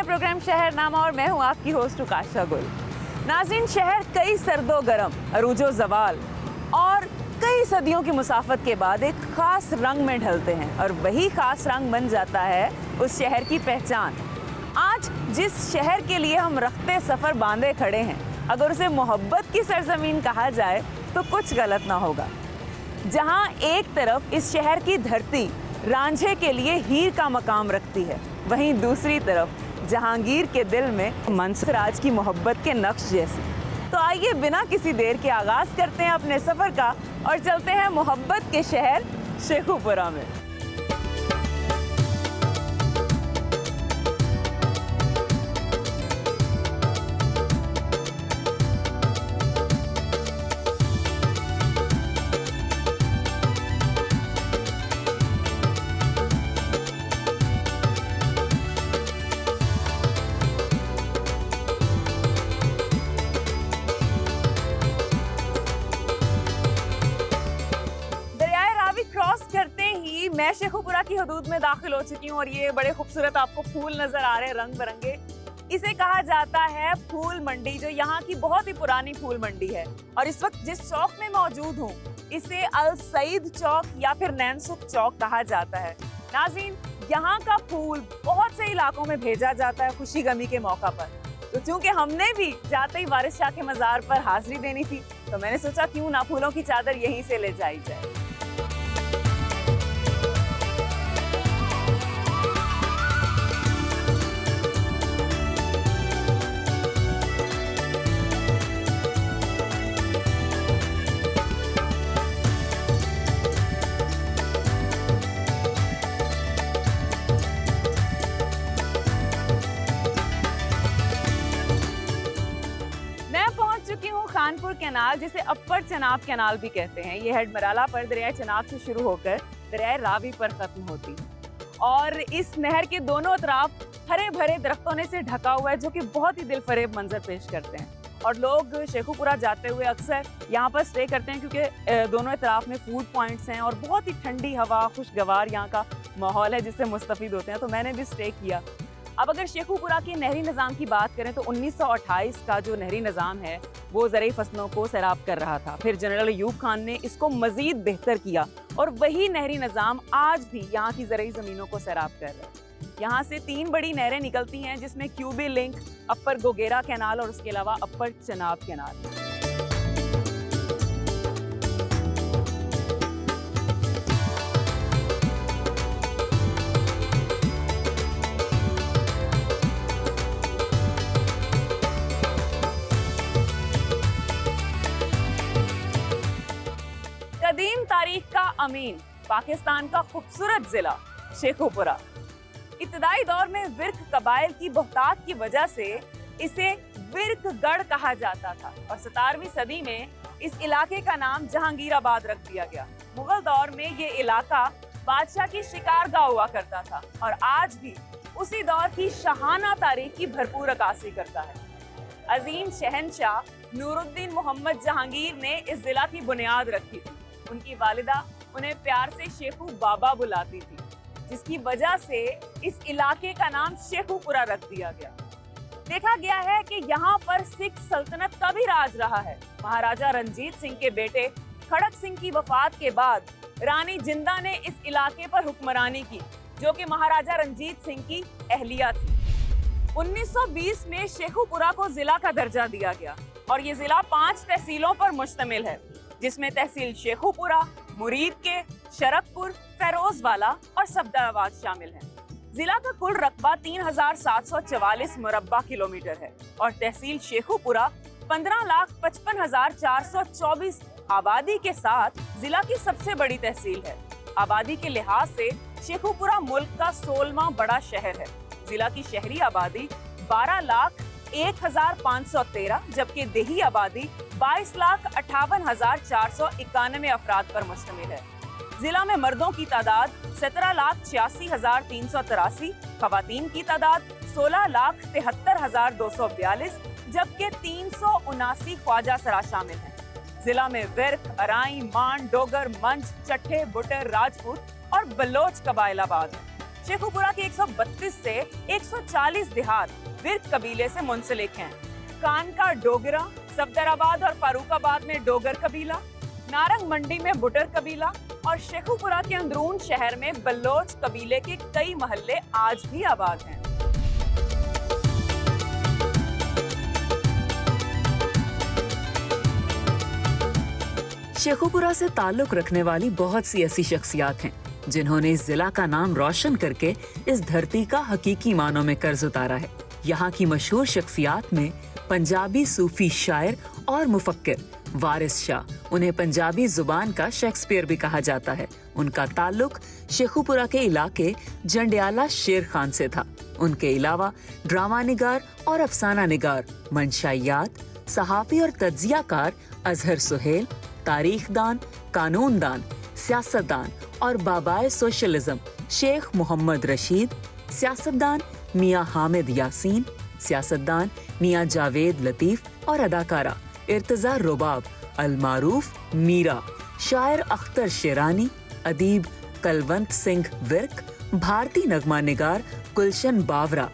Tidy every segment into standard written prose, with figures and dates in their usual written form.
हैं प्रोग्राम शहरनामा और मैं हूं आपकी होस्ट उकाशा गुल। नाज़रीन, शहर कई सर्दो गरम, अरूजो जवाल और कई सदियों की मुसाफत के बाद एक ख़ास रंग में ढलते हैं और वही ख़ास रंग बन जाता है उस शहर की पहचान। आज जिस शहर के लिए हम रखते सफ़र बांधे खड़े हैं, अगर उसे मोहब्बत की सरजमीन कहा जाए तो कुछ गलत ना होगा। जहां एक तरफ इस शहर की धरती रांझे के लिए हीर का मकाम रखती है, वहीं दूसरी तरफ जहांगीर के दिल में मंसराज की मोहब्बत के नक्श जैसी। तो आइए बिना किसी देर के आगाज़ करते हैं अपने सफ़र का और चलते हैं मोहब्बत के शहर शेखुपुरा में। मैं शेखुपुरा की हदूद में दाखिल हो चुकी हूँ और ये बड़े खूबसूरत आपको फूल नजर आ रहे हैं, रंग बिरंगे। इसे कहा जाता है फूल मंडी, जो यहाँ की बहुत ही पुरानी फूल मंडी है। और इस वक्त जिस चौक में मौजूद हूँ, इसे अल सईद चौक या फिर नैनसुख चौक कहा जाता है। नाज़रीन, यहाँ का फूल बहुत से इलाकों में भेजा जाता है खुशी गमी के मौका पर। तो चूंकि हमने भी जाते ही वारिस शाह के मज़ार पर हाजिरी देनी थी, तो मैंने सोचा क्यों ना फूलों की चादर यहीं से ले जाई जाए। खानपुर कैनाल, जिसे अपर चनाब कैनाल भी कहते हैं, ये हेडमराला पर दरिया चनाब से शुरू होकर दरिया रावी पर खत्म होती है और इस नहर के दोनों तरफ हरे भरे दरख्तों ने से ढका हुआ है, जो कि बहुत ही दिलफरेब मंजर पेश करते हैं। और लोग शेखुपुरा जाते हुए अक्सर यहाँ पर स्टे करते हैं, क्योंकि दोनों तरफ में फूड पॉइंट्स हैं और बहुत ही ठंडी हवा, खुशगवार यहाँ का माहौल है, जिससे मुस्तफीद होते हैं। तो मैंने भी स्टे किया। अब अगर शेखुपुरा के नहरी निज़ाम की बात करें तो 1928 का जो नहरी निज़ाम है वो ज़रई फसलों को सैराब कर रहा था। फिर जनरल अयूब खान ने इसको मज़ीद बेहतर किया और वही नहरी निज़ाम आज भी यहाँ की ज़रई ज़मीनों को सैराब कर रहा है। यहाँ से 3 बड़ी नहरें निकलती हैं, जिसमें क्यूबी लिंक, अपर गोगेरा कैनाल और उसके अलावा अपर चनाब कैनाल। कदीम तारीख का अमीन, पाकिस्तान का खूबसूरत जिला शेखुपुरा। इब्तदाई दौर में विर्क कबाइल की बहुतात की वजह से इसे विर्कगढ़ कहा जाता था और 17वीं सदी में इस इलाके का नाम जहांगीराबाद रख दिया गया। मुगल दौर में ये इलाका बादशाह की शिकारगाह हुआ करता था और आज भी उसी दौर की शाहाना तारीख की भरपूर अक्कासी करता है। अजीम शहनशाह नूरुद्दीन मोहम्मद जहांगीर ने इस जिला की बुनियाद रखी थी। उनकी वालिदा उन्हें प्यार से शेखू बाबा बुलाती थी, जिसकी वजह से इस इलाके का नाम शेखुपुरा रख दिया गया। देखा गया है कि यहाँ पर सिख सल्तनत का भी राज रहा है। महाराजा रंजीत सिंह के बेटे खड़क सिंह की वफात के बाद रानी जिंदा ने इस इलाके पर हुक्मरानी की, जो कि महाराजा रंजीत सिंह की अहलिया थी। 1920 में शेखुपुरा को जिला का दर्जा दिया गया और ये जिला 5 तहसीलों पर मुश्तमिल है, जिसमें तहसील शेखुपुरा, मुरीद के, शरकपुर, फैरोजवाला और सफदराबाद शामिल हैं। जिला का कुल रकबा 3744 मुरब्बा किलोमीटर है और तहसील शेखुपुरा 15,55,424 आबादी के साथ जिला की सबसे बड़ी तहसील है। आबादी के लिहाज से शेखुपुरा मुल्क का 16वां बड़ा शहर है। जिला की शहरी आबादी 12,01,513, जबकि देही आबादी 22,58,491 अफराद पर मुश्तमिल है। जिला में मर्दों की तादाद 17,86,383, खवातीन की तादाद 16,73,242, जबकि 379 ख्वाजा सरा शामिल हैं। जिला में विर्क, अराई, मान, डोगर, मंच, चट्ठे, बुटर, राजपूत और बलोच कबाइल आबाद हैं। शेखुपुरा के 132 से 140 देहात विर्क कबीले से मुंसलिक हैं। कान का डोगरा, सफदराबाद और फारूकाबाद में डोगर कबीला, नारंग मंडी में बुटर कबीला और शेखुपुरा के अंदरून शहर में बल्लोच कबीले के कई मोहल्ले आज भी आबाद हैं। शेखुपुरा से ताल्लुक रखने वाली बहुत सी ऐसी शख्सियात हैं जिन्होंने इस जिला का नाम रोशन करके इस धरती का हकीकी मानों में कर्ज उतारा है। यहाँ की मशहूर शख्सियात में पंजाबी सूफी शायर और मुफक्किर वारिस शाह, उन्हें पंजाबी जुबान का शेक्सपियर भी कहा जाता है। उनका ताल्लुक शेखुपुरा के इलाके जंडियाला शेर खान से था। उनके अलावा ड्रामा निगार और अफसाना निगार, मंशाइयात, सहाफी और तज्जियाकार अजहर सुहेल, तारीखदान, कानूनदान, सियासतदान और बाबाए सोशलिज्म शेख मोहम्मद रशीद, सियासतदान मियां हामिद यासीन, सियासतदान मियां जावेद लतीफ और अदाकारा इर्तजा रुबाब, अलमारूफ मीरा, शायर अख्तर शेरानी, अदीब कलवंत सिंह विर्क, भारतीय नगमा निगार Gulshan Bawra,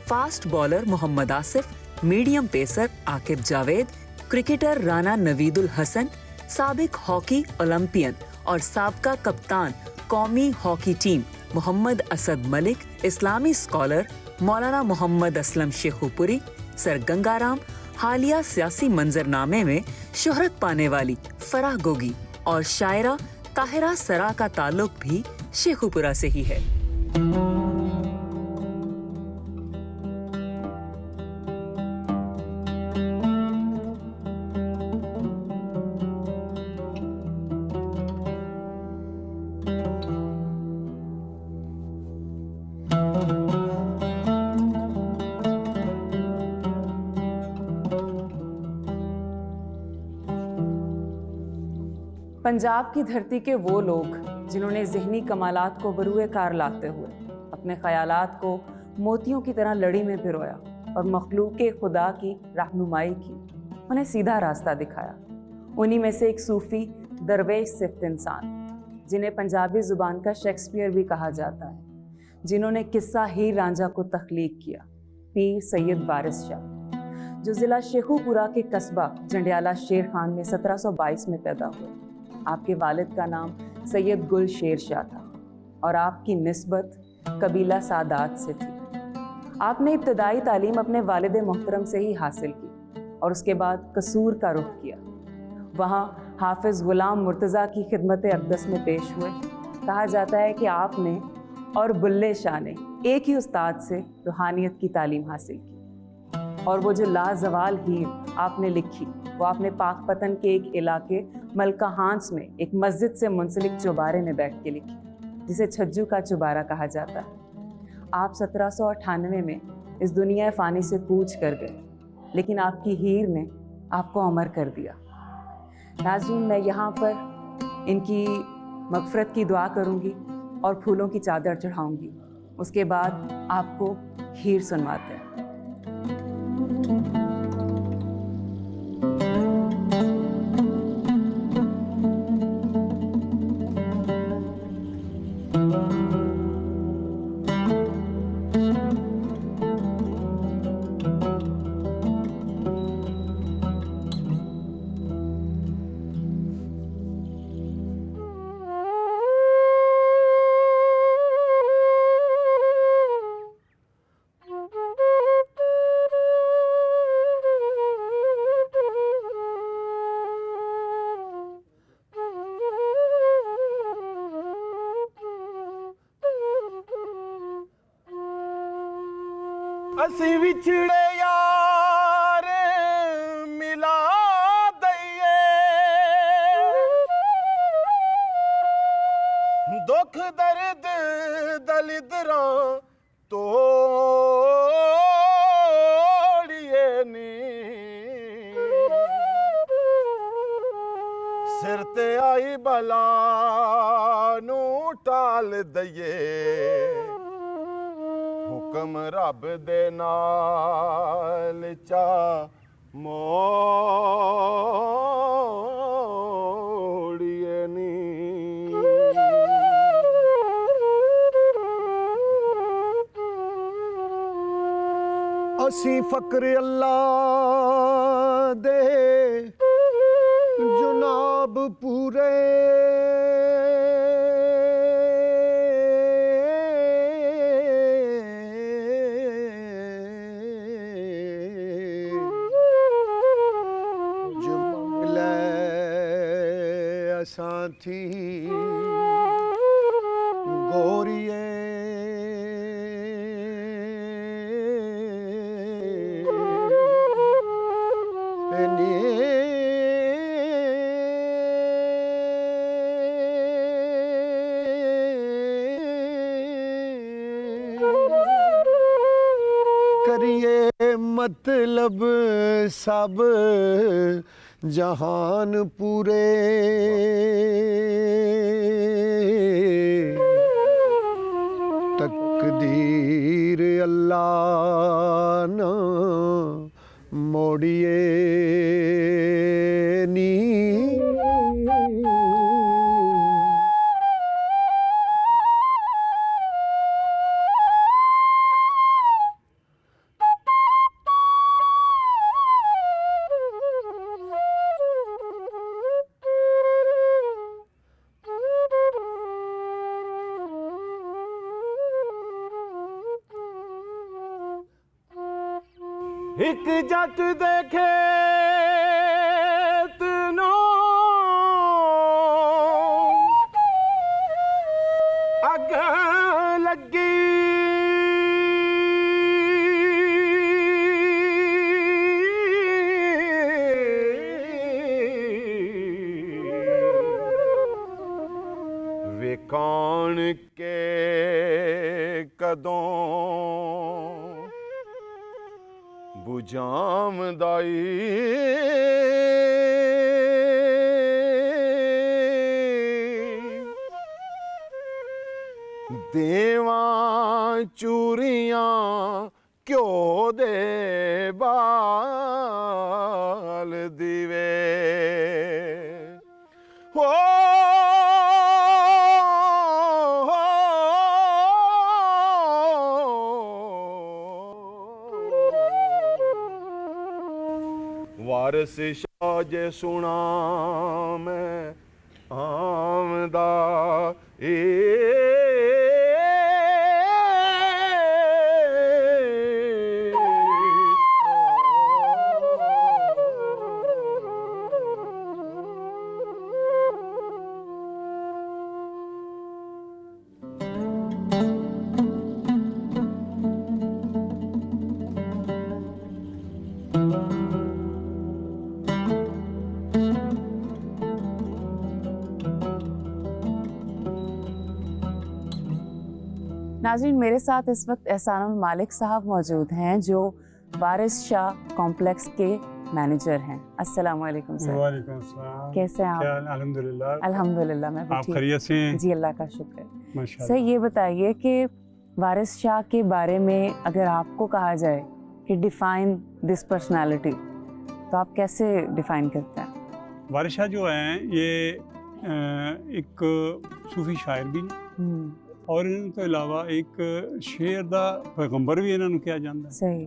fast bowler Mohammad Asif, medium pacer Aqib Javed, cricketer Rana Naveed-ul Hasan, साबिक हॉकी ओलंपियन और साबका कप्तान कौमी हॉकी टीम मोहम्मद असद मलिक, इस्लामी स्कॉलर मौलाना मोहम्मद असलम शेखुपुरी, सर गंगाराम, हालिया सियासी मंजरनामे में शोहरत पाने वाली फराह गोगी और शायरा ताहिरा सरा का ताल्लुक भी शेखुपुरा से ही है। पंजाब की धरती के वो लोग जिन्होंने ज़हनी कमालात को बरूए कार लाते हुए अपने ख्यालात को मोतियों की तरह लड़ी में पिरोया और मखलूक़ खुदा की रहनुमाई की, उन्हें सीधा रास्ता दिखाया। उन्हीं में से एक सूफ़ी दरवेश सिफ्त इंसान, जिन्हें पंजाबी ज़ुबान का शेक्सपियर भी कहा जाता है, जिन्होंने किस्सा हीर रांझा को तख्लीक किया, पीर सैयद वारिस शाह, जो ज़िला शेखुपुरा के कस्बा जंडियाला शेर खान में 1722 में पैदा हुए। आपके वालिद का नाम सैयद गुल शेर शाह था और आपकी निस्बत कबीला सादात से थी। आपने इब्तदाई तालीम अपने वालिद मोहतरम से ही हासिल की और उसके बाद कसूर का रुख किया। वहाँ हाफिज़ गुलाम मुर्तज़ा की खिदमत अक़दस में पेश हुए। कहा जाता है कि आपने और बुल्ले शाह ने एक ही उस्ताद से रूहानियत की तालीम हासिल की और वो जो लाजवाल हीर आपने लिखी वो आपने पाकपतन के एक इलाके मलका हांस में एक मस्जिद से मुंसलिक चौबारे में बैठ के लिखी, जिसे छज्जू का चौबारा कहा जाता है। आप 1798 में इस दुनिया फ़ानी से कूच कर गए, लेकिन आपकी हीर ने आपको अमर कर दिया। नाज़रीन, मैं यहाँ पर इनकी मग़फ़रत की दुआ करूँगी और फूलों की चादर चढ़ाऊँगी। उसके बाद आपको हीर सुनवाते हैं। असी विछड़े यार मिला दइए, दुख दर्द दलिदरां तोड़िए नी, सिर ते आई बला नू टाल दइए, हुक्म रब दे नाल चा मोड़िए नी। ਅਸੀਂ ਫਕਰ ਅੱਲਾ ਦੇ ਜਨਾਬ ਪੂਰੇ ਜੋ ਮੰਗ ਲੈ ਅਸਾਂ ਥੀ ਗੋਰੀਏ करिए मतलब सब जहान पूरे तकदीर अल्लाह ना मोड़िए नी एक जट देखे तनो अग लगी वे कौन के कदों बुझामदाई देवां चूरियां क्यों दे बाल दिवे हो वारस शाह जे सुना मैं आमदा नाज़रीन, मेरे साथ इस वक्त एहसानुल मालिक साहब मौजूद हैं जो वारिस शाह कॉम्प्लेक्स के मैनेजर हैं। अस्सलाम वालेकुम सर। वालेकुम सलाम। कैसे हैं आप? अल्हम्दुलिल्लाह। अल्हम्दुलिल्लाह, मैं भी आप ठीक। खैरियत से हैं? जी, अल्लाह का शुक्र है। माशाल्लाह। सर, ये बताइए कि वारिस शाह के बारे में अगर आपको कहा जाए कि डिफाइन दिस पर्सनालिटी, तो आप कैसे डिफाइन करते हैं? वारिस शाह जो हैं ये एक सूफी शायर भी ने और इन तो इलावा एक शेर दा पैगंबर भी इन्हों कहा जाता है। सही।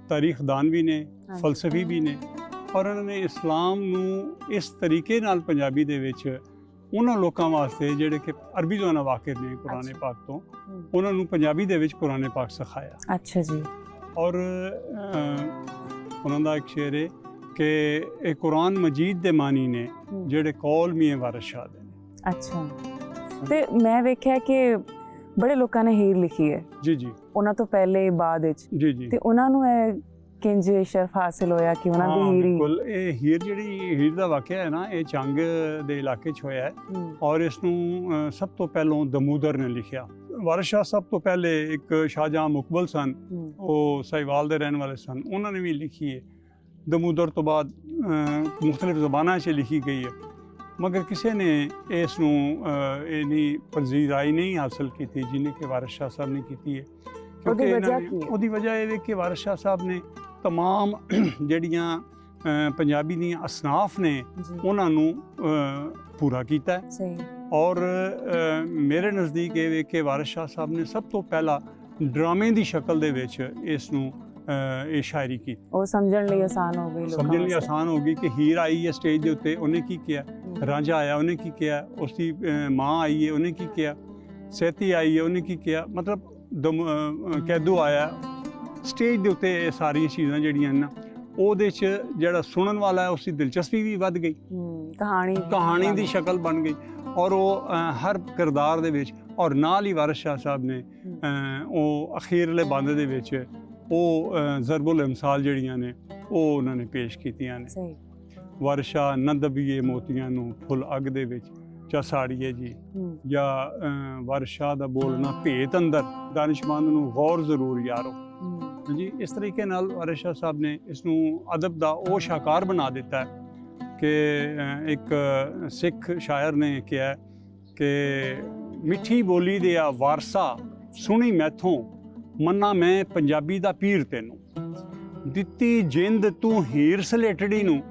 तारीखदान भी ने, हाँ। फलसफी भी ने और उन्होंने इस्लाम नू इस तरीके नाल पंजाबी दे विच उन्हां लोकां वास्ते जिहड़े कि अरबी तो ना वाकिफ ने कुरान पाक तो उन्हां नू पंजाबी दे विच कुरान पाक सिखाया। अच्छा जी। और उन्हां दा एक शेर है कि ए कुरान मजीद दे मानी ने जिहड़े कौल मियां वारिस शाह दे ने। अच्छा, ਤੇ ਮੈਂ ਵੇਖਿਆ ਕਿ ਬੜੇ ਲੋਕਾਂ ਨੇ ਹੀਰ ਲਿਖੀ ਹੈ जी जी ਉਹਨਾਂ ਤੋਂ ਪਹਿਲੇ ਬਾਅਦ ਵਿੱਚ जी जी ਤੇ ਉਹਨਾਂ ਨੂੰ ਇਹ ਕਿੰਜ ਸ਼ਰਫ ਹਾਸਿਲ ਹੋਇਆ ਕਿ ਉਹਨਾਂ ਦੀ ਹੀਰ ਹੀ ਬਿਲਕੁਲ। ਇਹ ਹੀਰ ਜਿਹੜੀ ਹੀਰ ਦਾ ਵਾਕਿਆ ਹੈ ਨਾ, ਇਹ ਚੰਗ ਦੇ ਇਲਾਕੇ 'ਚ ਹੋਇਆ ਹੈ ਔਰ ਇਸ ਨੂੰ ਸਭ ਤੋਂ ਪਹਿਲਾਂ ਦਮੂਦਰ ਨੇ ਲਿਖਿਆ। ਵਾਰਿਸ ਸ਼ਾਹ ਸਭ ਤੋਂ ਪਹਿਲੇ ਇੱਕ ਸ਼ਾਹਜਹਾਂ ਮੁਕਬਲ ਸਨ, ਉਹ ਸਾਹੀਵਾਲ ਦੇ ਰਹਿਣ ਵਾਲੇ ਸਨ, ਉਹਨਾਂ ਨੇ ਵੀ ਲਿਖੀ ਹੈ। ਦਮੂਦਰ ਤੋਂ ਬਾਅਦ ਮੁxtਲਿਫ ਜ਼ਬਾਨਾਂ 'ਚ ਲਿਖੀ ਗਈ ਹੈ, मगर किसी ने इस इन्नी पजीराई नहीं हासिल की थी जिन्हें कि वारिस शाह साहब ने की है। क्योंकि ਉਹਦੀ ਵਜ੍ਹਾ ਇਹ ਹੈ ਕਿ ਵਾਰਿਸ ਸ਼ਾਹ ਸਾਹਿਬ ਨੇ तमाम ਜਿਹੜੀਆਂ ਪੰਜਾਬੀ ਦੀਆਂ ਅਸਨਾਫ ਨੇ ਉਹਨਾਂ ਨੂੰ ਪੂਰਾ ਕੀਤਾ ਹੈ। ਸਹੀ। ਔਰ ਮੇਰੇ ਨਜ਼ਦੀਕ ਇਹ ਵੇ ਕਿ ਵਾਰਿਸ ਸ਼ਾਹ ਸਾਹਿਬ ਨੇ ਸਭ ਤੋਂ ਪਹਿਲਾਂ ਡਰਾਮੇ ਦੀ ਸ਼ਕਲ ਦੇ ਵਿੱਚ ਇਸ ਨੂੰ ਇਹ ਸ਼ਾਇਰੀ ਕੀਤੀ। ਉਹ ਸਮਝਣ ਲਈ ਆਸਾਨ ਹੋ ਗਈ, ਸਮਝਣ ਲਈ ਆਸਾਨ ਹੋ ਗਈ ਕਿ ਹੀਰ ਆਈ ਹੈ ਸਟੇਜ ਦੇ ਉੱਤੇ, ਉਹਨੇ ਕੀ ਕਿਹਾ, ਰਾਂਝਾ ਆਇਆ ਉਹਨੇ ਕੀ ਕਿਹਾ, ਉਸ ਦੀ ਮਾਂ ਆਈ ਹੈ ਉਹਨੇ ਕੀ ਕਿਹਾ, ਸੈਤੀ ਆਈ ਹੈ ਉਹਨੇ ਕੀ ਕਿਹਾ, ਮਤਲਬ ਕੈਦੂ ਆਇਆ ਸਟੇਜ ਦੇ ਉੱਤੇ। ਇਹ ਸਾਰੀਆਂ ਚੀਜ਼ਾਂ ਜਿਹੜੀਆਂ ਨਾ ਉਹਦੇ 'ਚ ਜਿਹੜਾ ਸੁਣਨ ਵਾਲਾ ਹੈ ਉਸ ਦੀ ਦਿਲਚਸਪੀ ਵੀ ਵੱਧ ਗਈ, ਕਹਾਣੀ ਦੀ ਸ਼ਕਲ ਬਣ ਗਈ। ਔਰ ਉਹ ਹਰ ਕਿਰਦਾਰ ਦੇ ਵਿੱਚ, ਔਰ ਨਾਲ ਹੀ ਵਾਰਿਸ ਸ਼ਾਹ ਸਾਹਿਬ ਨੇ ਉਹ ਅਖੀਰਲੇ ਬੰਦ ਦੇ ਵਿੱਚ ਉਹ ਜ਼ਰਬੁਲ ਇਮਸਾਲ ਜਿਹੜੀਆਂ ਨੇ ਉਹ ਉਹਨਾਂ ਨੇ ਪੇਸ਼ ਕੀਤੀਆਂ ਨੇ। ਵਾਰਿਸ ਸ਼ਾਹ ਨਾ ਦਬੀਏ ਮੋਤੀਆਂ ਨੂੰ ਫੁੱਲ ਅੱਗ ਦੇ ਵਿੱਚ ਜਾਂ ਸਾੜੀਏ ਜੀ, ਜਾਂ ਵਾਰਿਸ ਸ਼ਾਹ ਦਾ ਬੋਲਣਾ ਭੇਤ ਅੰਦਰ ਦਾਨਿਸ਼ਮੰਦ ਨੂੰ ਗੌਰ ਜ਼ਰੂਰ ਯਾਰੋ ਜੀ। ਇਸ ਤਰੀਕੇ ਨਾਲ ਵਾਰਿਸ ਸ਼ਾਹ ਸਾਹਿਬ ਨੇ ਇਸ ਨੂੰ ਅਦਬ ਦਾ ਉਹ ਸ਼ਾਹਕਾਰ ਬਣਾ ਦਿੱਤਾ ਕਿ ਇੱਕ ਸਿੱਖ ਸ਼ਾਇਰ ਨੇ ਕਿਹਾ ਕਿ ਮਿੱਠੀ ਬੋਲੀ ਦੇ ਆ ਵਾਰਸਾ ਸੁਣੀ ਮੈਥੋਂ, ਮੰਨਾ ਮੈਂ ਪੰਜਾਬੀ ਦਾ ਪੀਰ ਤੈਨੂੰ, ਦਿੱਤੀ ਜਿੰਦ ਤੂੰ ਹੀਰ ਸਲੇਟੜੀ ਨੂੰ,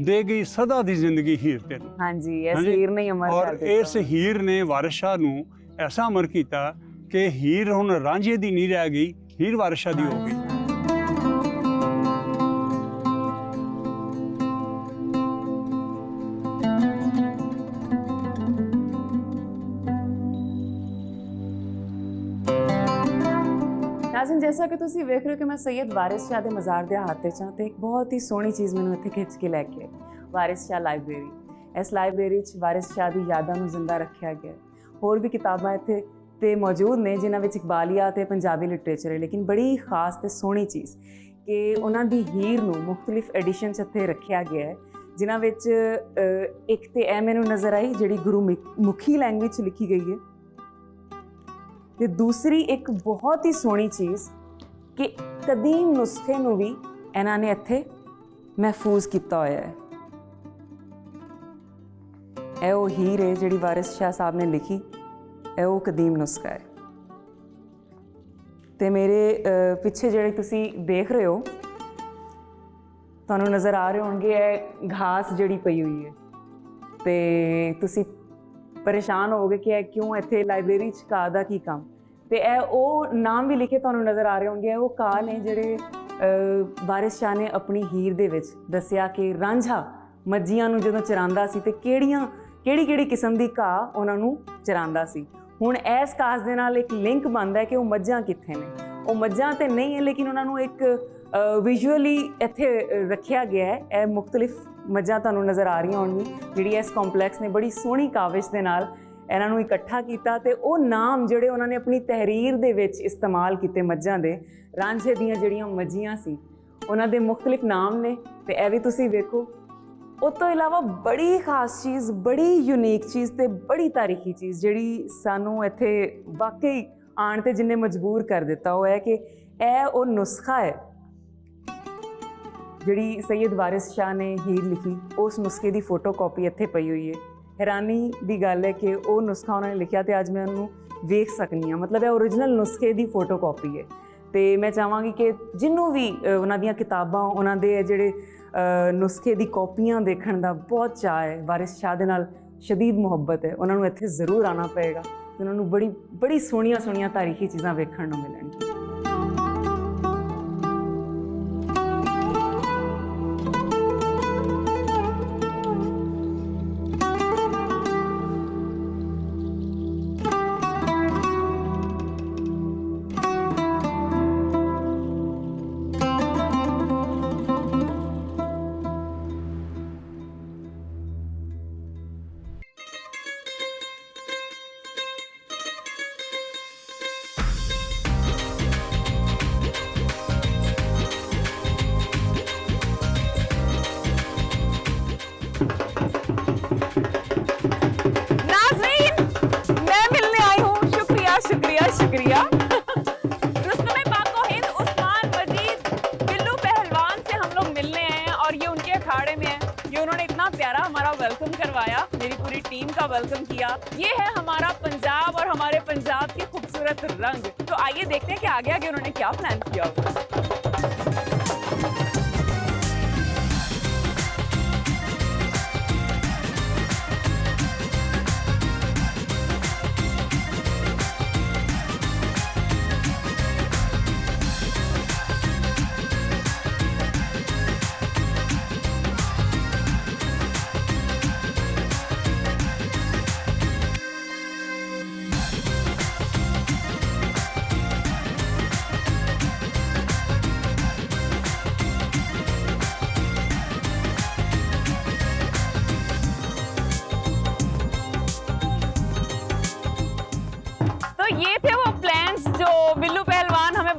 ਦੇ ਗਈ ਸਦਾ ਦੀ ਜ਼ਿੰਦਗੀ ਹੀਰ ਤੈਨੂੰ। ਹਾਂਜੀ, ਇਸ ਹੀਰ ਨੇ ਅਮਰ ਕਰ ਦਿੱਤਾ। ਔਰ ਇਸ ਹੀਰ ਨੇ ਵਾਰਿਸ ਸ਼ਾਹ ਨੂੰ ਐਸਾ ਅਮਰ ਕੀਤਾ ਕਿ ਹੀਰ ਹੁਣ ਰਾਂਝੇ ਦੀ ਨਹੀਂ ਰਹਿ ਗਈ, ਹੀਰ ਵਾਰਿਸ ਸ਼ਾਹ ਦੀ ਹੋ ਗਈ। नाज़रीन, जैसा कि तुसी वेख रहे हो कि मैं सैयद वारिस शाह के मज़ार के हाथे च तो एक बहुत ही सोहनी चीज़ मैंने इत्थे खिंच के लैके आई, वारिस शाह लाइब्रेरी। इस लाइब्रेरी वारिस शाह की यादां नूं जिंदा रखा गया। होर भी किताबां इत्थे ते मौजूद ने जिन्हां विच इकबालिया ते पंजाबी लिटरेचर है, लेकिन बड़ी खास ते सोहनी चीज़ कि उन्हां दी हीर नूं मुख्तलिफ एडिशन च इत्थे रखा गया है, जिन्हां विच एक ते ऐ मैनूं नज़र आई जिहड़ी गुरुमुखी लैंग्वेज च लिखी गई है, ते दूसरी एक बहुत ही सोहनी चीज़ कि कदीम नुस्खे नूं भी इन्हां ने इत्थे महफूज किया होया है। ਇਹ ਉਹ ਹੀਰ है जिहड़ी वारिस शाह साहब ने लिखी, ਇਹ ਉਹ कदीम नुस्खा है। ते मेरे पिछे जिहड़े तुसी देख रहे हो, तुहानूं नज़र आ रहे होणगे ਇਹ घास जिहड़ी पई हुई है, ते तुसी परेशान होगे कि यह क्यों इत्थे लाइब्रेरी च घाह दा की काम। तो यह वो नाम भी लिखे तुहानूं नज़र आ रहे होंगे, वो घाह ने जिहड़े वारिस शाह ने अपनी हीर दे विच दस्सिया कि रांझा मज्जियां नूं जदों चरांदा सी ते किहड़ी किस्म दी घाह उन्हां नूं चरांदा सी। हुण इस कास दे नाल एक लिंक बनदा है कि वो मज्जां कित्थे ने। वो मज्जां ते नहीं है, लेकिन उन्हां नूं एक विजुअली इत्थे रखिया गया है। यह मुख्तलिफ मज्जां तुहानूं नज़र आ रही होणगी जिहड़ी इस कॉम्पलैक्स ने बड़ी सोहनी काविश दे नाल इन्हां नूं इकट्ठा कीता ते ओह नाम जिहड़े उन्हां ने अपनी तहरीर दे विच इस्तेमाल कीते मज्जां दे, रांझे दीयां जिहड़ियां मज्जियां सी उन्हां दे मुख्तलिफ नाम ने। ते इह वी तुसीं वेखो। उस तो इलावा बड़ी खास चीज़, बड़ी यूनीक चीज़ ते बड़ी तारीखी चीज़ जिहड़ी सानूं इत्थे वाकई आण ते जिन्ने मजबूर कर दिता वो है कि यह वो नुस्खा है जिहड़ी सैयद वारिस शाह ने हीर लिखी, उस नुस्खे की फोटो कॉपी इत्थे पई हुई है। हैरानी की गल है कि वो नुस्खा उन्होंने लिखा तो अज मैं उन्होंने वेख सकनी हाँ, मतलब यह ओरिजिनल नुस्खे की फोटो कॉपी है। तो मैं चाहांगी कि जिन्हों भी उन्हां दीयां किताबां, उन्हां दे जिहड़े नुस्खे की कॉपियां देखण दा बहुत चाह है, वारिस शाह दे नाल शदीद मुहब्बत है, उन्होंने इत्थे ज़रूर आना पेगा। उन्होंने बड़ी सोहणियां सोहणियां तारीखी चीज़ां वेखण नूं मिलणगीਆਂ। शुक्रिया रुस्तमे पाको हिंद उस्मान मजीद बिल्लू पहलवान से हम लोग मिलने आए हैं और ये उनके अखाड़े में है। ये उन्होंने इतना प्यारा हमारा वेलकम करवाया, मेरी पूरी टीम का वेलकम किया। ये है हमारा पंजाब और हमारे पंजाब के खूबसूरत रंग। तो आइए देखते हैं कि आगे आगे उन्होंने क्या प्लान किया होगा।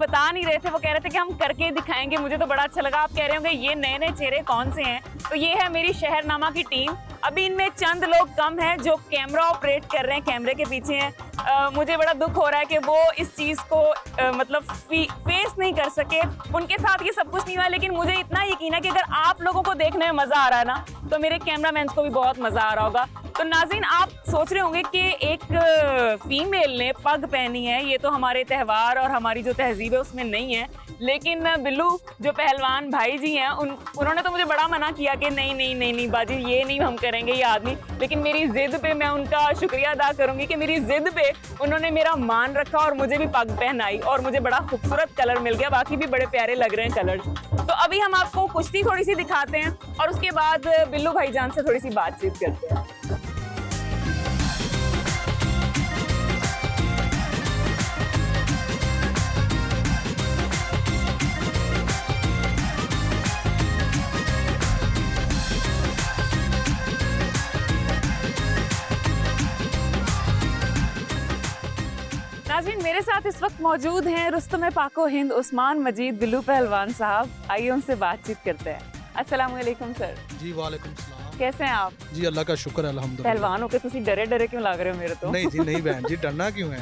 बता नहीं रहे थे, वो कह रहे थे कि हम करके दिखाएंगे। मुझे तो बड़ा अच्छा लगा। आप कह रहे होंगे ये नए नए चेहरे कौन से हैं, तो ये है मेरी शहरनामा की टीम। अभी इनमें चंद लोग कम हैं जो कैमरा ऑपरेट कर रहे हैं, कैमरे के पीछे हैं। मुझे बड़ा दुख हो रहा है कि वो इस चीज़ को मतलब फेस नहीं कर सके, उनके साथ ये सब कुछ नहीं हुआ। लेकिन मुझे इतना यकीन है कि अगर आप लोगों को देखने में मज़ा आ रहा है ना, तो मेरे कैमरामैन को भी बहुत मज़ा आ रहा होगा। तो नाज़रीन, आप सोच रहे होंगे कि एक फीमेल ने पग पहनी है, ये तो हमारे त्यौहार और हमारी जो तहजीब है उसमें नहीं है। लेकिन बिल्लू जो पहलवान भाई जी हैं, उन्होंने तो मुझे बड़ा मना किया कि नहीं नहीं नहीं नहीं बाजी, ये नहीं हम करेंगे ये आदमी। लेकिन मेरी जिद पे मैं उनका शुक्रिया अदा करूंगी कि मेरी जिद पे उन्होंने मेरा मान रखा और मुझे भी पग पहनाई और मुझे बड़ा खूबसूरत कलर मिल गया। बाकी भी बड़े प्यारे लग रहे हैं कलर। तो अभी हम आपको कुश्ती थोड़ी सी दिखाते हैं और उसके बाद बिल्लू भाईजान से थोड़ी सी बातचीत करते हैं। नाज़रीन, मेरे साथ इस वक्त मौजूद हैं रुस्तम पाको हिंद उस्मान मजीद बिल्लू पहलवान साहब। आइए उनसे बातचीत करते हैं। अस्सलाम वालेकुम सर। जी वालेकुम सलाम। कैसे हैं आप? जी अल्लाह का शुक्र है अल्हम्दुलिल्लाह। पहलवान होके तुसी डरे डरे क्यों लग रहे हो मेरे तो? नहीं जी नहीं बहन जी, डरना क्यों है?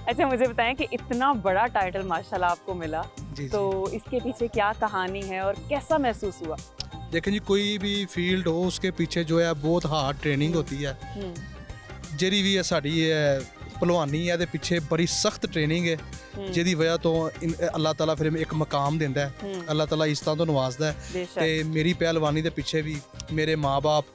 अच्छा, मुझे बताएं कि इतना बड़ा टाइटल माशाल्लाह आपको मिला, जी तो इसके पीछे क्या कहानी है और कैसा महसूस हुआ? देखें जी, कोई भी फील्ड हो उसके पीछे जो है बहुत हार्ड ट्रेनिंग होती है। ਜਿਹੜੀ ਵੀ ਹੈ ਸਾਡੀ ਭਲਵਾਨੀ ਹੈ ਦੇ ਪਿੱਛੇ ਬੜੀ ਸਖਤ ਟ੍ਰੇਨਿੰਗ ਹੈ, ਜਿਹਦੀ ਵਜ੍ਹਾ ਤੋਂ ਅੱਲਾਹ ਤਾਲਾ ਫਿਰ ਇੱਕ ਮਕਾਮ ਦਿੰਦਾ ਹੈ, ਅੱਲਾਹ ਤਾਲਾ ਇਸ ਤਰ੍ਹਾਂ ਤੋਂ ਨਵਾਜ਼ਦਾ ਹੈ। ਤੇ ਮੇਰੀ ਪਹਿਲਵਾਨੀ ਦੇ ਪਿੱਛੇ ਵੀ ਮੇਰੇ ਮਾਂ-ਬਾਪ,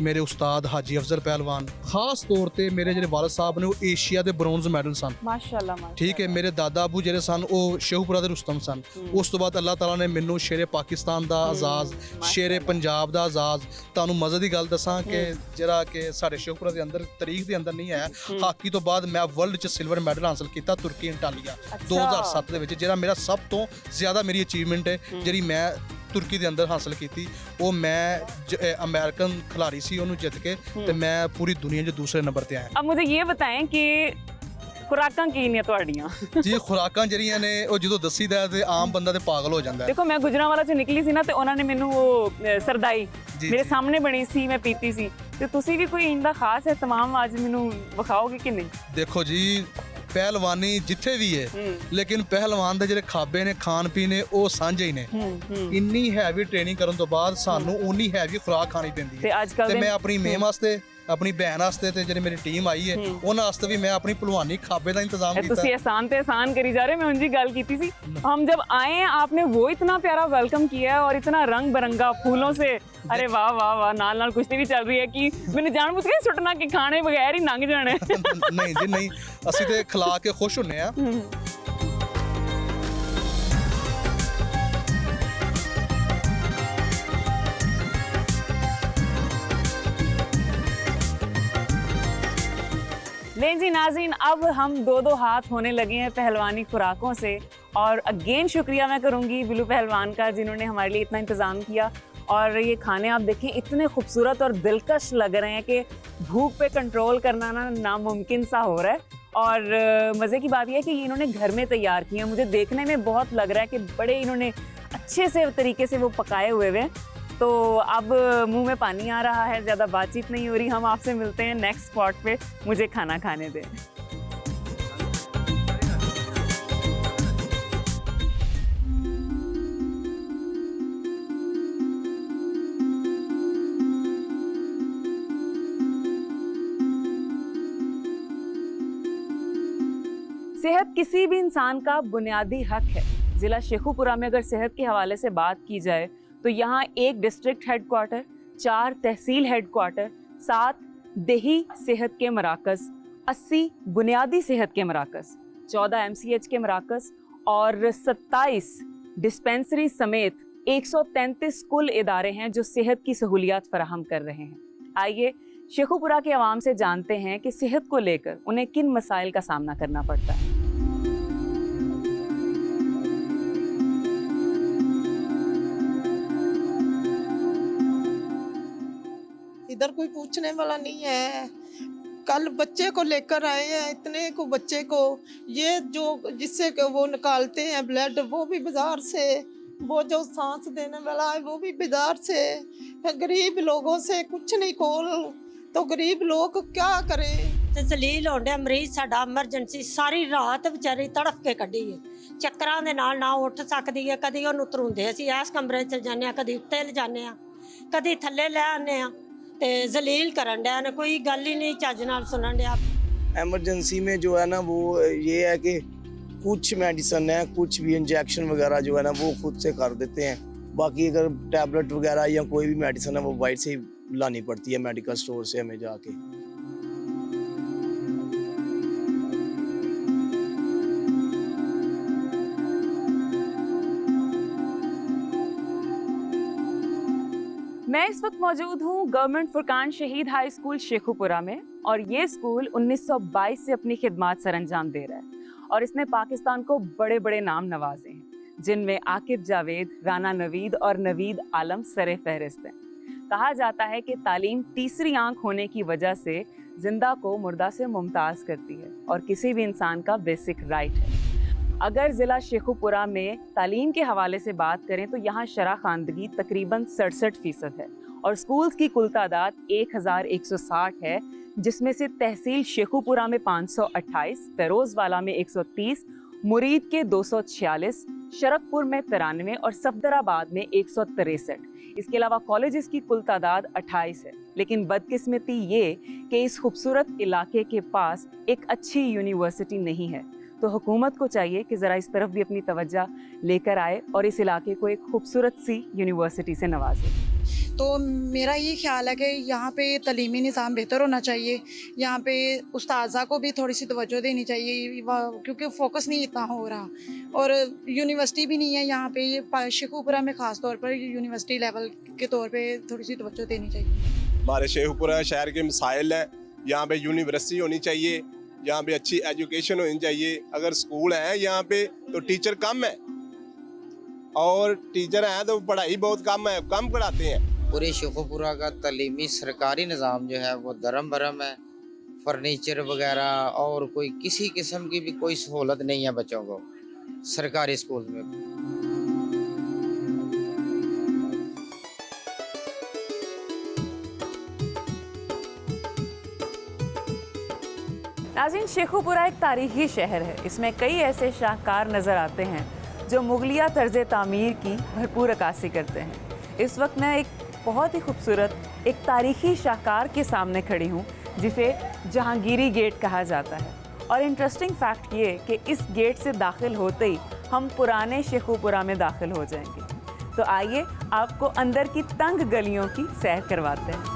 ਮੇਰੇ ਉਸਤਾਦ ਹਾਜੀ ਅਫਜ਼ਲ ਪਹਿਲਵਾਨ, ਖਾਸ ਤੌਰ ਤੇ ਮੇਰੇ ਜਿਹੜੇ ਵਾਲਦ ਸਾਹਿਬ ਨੇ ਉਹ ਏਸ਼ੀਆ ਦੇ ਬ੍ਰੌਂਜ਼ ਮੈਡਲ ਸਨ। ਮਾਸ਼ਾਅੱਲਾ ਮਾਸ਼ਾਅੱਲਾ। ਠੀਕ ਹੈ, ਮੇਰੇ ਦਾਦਾ ਅਬੂ ਜਿਹੜੇ ਸਨ ਉਹ ਸ਼ੇਖੂਪੁਰਾ ਦੇ ਰੁਸਤਮ ਸਨ। ਉਸ ਤੋਂ ਬਾਅਦ ਅੱਲਾਹ ਤਾਲਾ ਨੇ ਮੈਨੂੰ ਸ਼ੇਰੇ ਪਾਕਿਸਤਾਨ ਦਾ ਆਜ਼ਾਦ, ਸ਼ੇਰੇ ਪੰਜਾਬ ਦਾ ਆਜ਼ਾਦ। ਤੁਹਾਨੂੰ ਮਜ਼ੇ ਦੀ ਗੱਲ ਦੱਸਾਂ ਕਿ ਜਿਹੜਾ ਕਿ ਸਾਡੇ ਸ਼ੇਖੂਪੁਰਾ ਦੇ ਅੰਦਰ ਤਾਰੀਖ ਦੇ ਅੰਦਰ ਨਹੀਂ ਹੈ, ਹਾਕੀ ਤੋਂ ਬਾਅਦ ਮੈਂ ਵਰਲਡ 'ਚ ਸਿਲਵਰ ਮੈਡਲ ਹਾਸਲ ਕੀਤਾ ਤੁਰਕੀ ਅੰਟਾਲੀਆ 2007 ਦੇ ਵਿੱਚ, ਜਿਹੜਾ ਮੇਰਾ ਸਭ ਤੋਂ ਜ਼ਿਆਦਾ ਮੇਰੀ ਅਚੀਵਮੈਂਟ ਹੈ ਜਿਹੜੀ ਮੈਂ तुर्की के अंदर हासिल की थी। वो मैं अमेरिकन खिलाड़ी सी, उन्होंने जित के ते मैं पूरी दुनिया जो दूसरे नंबर ते आया। अब मुझे ये बताएं कि खुराकां की ने ਤੁਹਾਡੀਆਂ? जी खुराकां ਜਿਹੜੀਆਂ ਨੇ ਉਹ ਜਦੋਂ ਦੱਸੀਦਾ ਤੇ ਆਮ ਬੰਦਾ ਤੇ ਪਾਗਲ ਹੋ ਜਾਂਦਾ ਹੈ। देखो, मैं गुजरांवाला ਚ ਨਿਕਲੀ ਸੀ ਨਾ ਤੇ ਉਹਨਾਂ ਨੇ ਮੈਨੂੰ ਉਹ ਸਰਦਾਈ ਮੇਰੇ ਸਾਹਮਣੇ ਬਣੀ ਸੀ, ਮੈਂ ਪੀਤੀ ਸੀ। ਤੇ ਤੁਸੀਂ ਵੀ ਕੋਈ ਇੰਦਾ ਖਾਸ ਇਤਮਾਮ ਅੱਜ ਮੈਨੂੰ ਵਿਖਾਓਗੇ ਕਿ ਨਹੀਂ? ਦੇਖੋ ਜੀ, ਪਹਿਲਵਾਨੀ ਜਿੱਥੇ ਵੀ ਹੈ, ਲੇਕਿਨ ਪਹਿਲਵਾਨ ਦੇ ਜਿਹੜੇ ਖਾਬੇ ਨੇ, ਖਾਣ ਪੀਣ ਨੇ, ਉਹ ਸਾਂਝੇ ਹੀ ਨੇ। ਇੰਨੀ ਹੈਵੀ ਟ੍ਰੇਨਿੰਗ ਕਰਨ ਤੋਂ ਬਾਅਦ ਸਾਨੂੰ ਉਨੀ ਹੈਵੀ ਖੁਰਾਕ ਖਾਣੀ ਪੈਂਦੀ ਹੈ। ਤੇ ਮੈਂ ਆਪਣੀ ਮੇਮ ਵਾਸਤੇ, ਆਪਣੀ ਭੈਣ ਵਾਸਤੇ ਤੇ ਜਿਹੜੀ ਮੇਰੀ ਟੀਮ ਆਈ ਹੈ ਉਹਨਾਂ ਵਾਸਤੇ ਵੀ ਮੈਂ ਆਪਣੀ ਭਲਵਾਨੀ ਖਾਬੇ ਦਾ इंतजाम ਕੀਤਾ। ਤੁਸੀਂ ਆਸਾਨ ਤੇ ਆਸਾਨ ਕਰੀ ਜਾ ਰਹੇ। मैं उनकी गल की थी। हम जब आए हैं आपने वो इतना प्यारा वेलकम किया है और इतना रंग बिरंगा फूलों से, अरे वाह वाह वाह। नाल नाल कुश्ती भी चल रही है कि मैंने जानबूझ के सुटना कि खाने बगैर ही लंघ जाने। नहीं जी नहीं, ਅਸੀਂ ਤੇ ਖਿਲਾ ਕੇ ਖੁਸ਼ ਹੁੰਨੇ ਆ। लेकिन जी नाज़रीन, अब हम दो दो हाथ होने लगे हैं पहलवानी खुराकों से। और अगेन शुक्रिया मैं करूँगी बिल्लू पहलवान का, जिन्होंने हमारे लिए इतना इंतज़ाम किया। और ये खाने आप देखें इतने खूबसूरत और दिलकश लग रहे हैं कि भूख पे कंट्रोल करना ना नामुमकिन सा हो रहा है। और मज़े की बात यह है कि इन्होंने घर में तैयार किए हैं। मुझे देखने में बहुत लग रहा है कि बड़े इन्होंने अच्छे से तरीके से वो पकाए हुए हैं। तो अब मुंह में पानी आ रहा है, ज़्यादा बातचीत नहीं हो रही। हम आपसे मिलते हैं नेक्स्ट स्पॉट पे। मुझे खाना खाने दें। सेहत किसी भी इंसान का बुनियादी हक है। ज़िला शेखुपुरा में अगर सेहत के हवाले से बात की जाए तो यहाँ 1 डिस्ट्रिक्ट हेडक्वार्टर, 4 तहसील हेडक्वार्टर, 7 देही सेहत के मराकज़, 80 बुनियादी सेहत के मराकज़, 14 MCH के मराकज़ और 27 डिस्पेंसरी समेत 133 कुल इदारे हैं जो सेहत की सहूलियात फराहम कर रहे हैं। आइए शेखुपुरा के अवाम से जानते हैं कि सेहत को लेकर उन्हें किन मसाइल का सामना करना पड़ता है। इधर कोई पूछने वाला नहीं है। कल बच्चे को लेकर आए हैं, इतने को बच्चे को, ये जो जिससे वो निकालते हैं ब्लड वो भी बाजार से, वो जो सांस देने वाला है वो भी बाजार से, गरीब लोगों से कुछ नहीं कोल, तो गरीब लोग क्या करें। ਤੇ ਜ਼ਲੀਲ ਹੋਣ ਡਿਆ ਮਰੀਜ਼ ਸਾਡਾ ਐਮਰਜੈਂਸੀ ਸਾਰੀ ਰਾਤ ਵਿਚਾਰੀ ਤੜਫ ਕੇ ਕੱਢੀ ਹੈ, ਚੱਕਰਾਂ ਦੇ ਨਾਲ ਨਾ ਉੱਠ ਸਕਦੀ ਹੈ, ਕਦੀ ਉਹਨੂੰ ਤਰੁੰਦੇ ਅਸੀਂ ਇਸ ਕਮਰੇ 'ਚ ਜਾਂਦੇ ਹਾਂ, ਕਦੀ ਉੱਤੇ ਲੈ ਜਾਂਦੇ ਹਾਂ, ਕਦੀ ਥੱਲੇ ਲੈ ਆਉਂਦੇ ਹਾਂ, ਤੇ ਜ਼ਲੀਲ ਕਰਨ ਡਿਆ ਨੇ, ਕੋਈ ਗੱਲ ਹੀ ਨਹੀਂ ਚੱਜ ਨਾਲ ਸੁਣਨ ਡਿਆ। एमरजेंसी में जो है ना वो ये है कि कुछ मेडिसिन है, कुछ भी इंजेक्शन वगैरह जो है ना वो खुद से कर देते हैं, बाकी अगर टैबलेट वगैरह या कोई भी मेडिसिन है वो बाहर से ही लानी पड़ती है मेडिकल स्टोर से हमें जाके। मैं इस वक्त मौजूद हूँ गवर्नमेंट फुरकान शहीद हाई स्कूल शेखुपुरा में, और ये स्कूल 1922 से अपनी खिदमत सरअंजाम दे रहा है और इसने पाकिस्तान को बड़े बड़े नाम नवाजे हैं, जिनमें आकिब जावेद, राना नवीद और नवीद आलम सरे फहरिस्त हैं। कहा जाता है कि तालीम तीसरी आंख होने की वजह से जिंदा को मुर्दा से मुमताज़ करती है और किसी भी इंसान का बेसिक राइट है। अगर ज़िला शेखुपुरा में तालीम के हवाले से बात करें तो यहाँ शरह खानदगी तकरीबन 67% है और स्कूल्स की कुल तादाद 1160 है, जिसमें से तहसील शेखुपुरा में 528, फेरोज़वाला में 130, मुरीद के 246, शरकपुर में 93 और सफदराबाद में 163। इसके अलावा कॉलेजेस की कुल तादाद 28 है, लेकिन बदकिस्मती ये कि इस खूबसूरत इलाके के पास एक अच्छी यूनिवर्सिटी नहीं है। तो हुकूमत को चाहिए कि ज़रा इस तरफ भी अपनी तवज्जो लेकर आए और इस इलाके को एक खूबसूरत सी यूनिवर्सिटी से नवाजे। तो मेरा ये ख्याल है कि यहाँ पे तलीमी निज़ाम बेहतर होना चाहिए, यहाँ पे उस्ताज़ा को भी थोड़ी सी तवज्जो देनी चाहिए, क्योंकि फोकस नहीं इतना हो रहा, और यूनिवर्सिटी भी नहीं है यहाँ पे। ये शेखुपुरा में ख़ास तौर पर यूनिवर्सिटी लेवल के तौर पे थोड़ी सी तवज्जो देनी चाहिए। हमारे शेखुपुरा शहर के मसाइल हैं, यहाँ पे यूनिवर्सिटी होनी चाहिए, यहाँ पे अच्छी एजुकेशन होनी चाहिए। अगर स्कूल है यहाँ पे तो टीचर कम है, और टीचर हैं तो पढ़ाई बहुत कम है, कम पढ़ाते हैं। पूरे शेखुपुरा का तालीमी सरकारी निज़ाम जो है वो दरम बरम है, फर्नीचर वगैरह और कोई किसी किस्म की भी कोई सहूलत नहीं है बच्चों को सरकारी स्कूल में। नाज़रीन, शेखुपुरा एक तारीखी शहर है। इसमें कई ऐसे शाहकार नज़र आते हैं जो मुगलिया तर्ज तामीर की भरपूर अक्कासी करते हैं। इस वक्त मैं एक बहुत ही खूबसूरत एक तारीखी शाहकार के सामने खड़ी हूँ, जिसे जहांगीरी गेट कहा जाता है। और इंटरेस्टिंग फैक्ट ये कि इस गेट से दाखिल होते ही हम पुराने शेखुपुरा में दाखिल हो जाएंगे। तो आइए आपको अंदर की तंग गलियों की सैर करवाते हैं।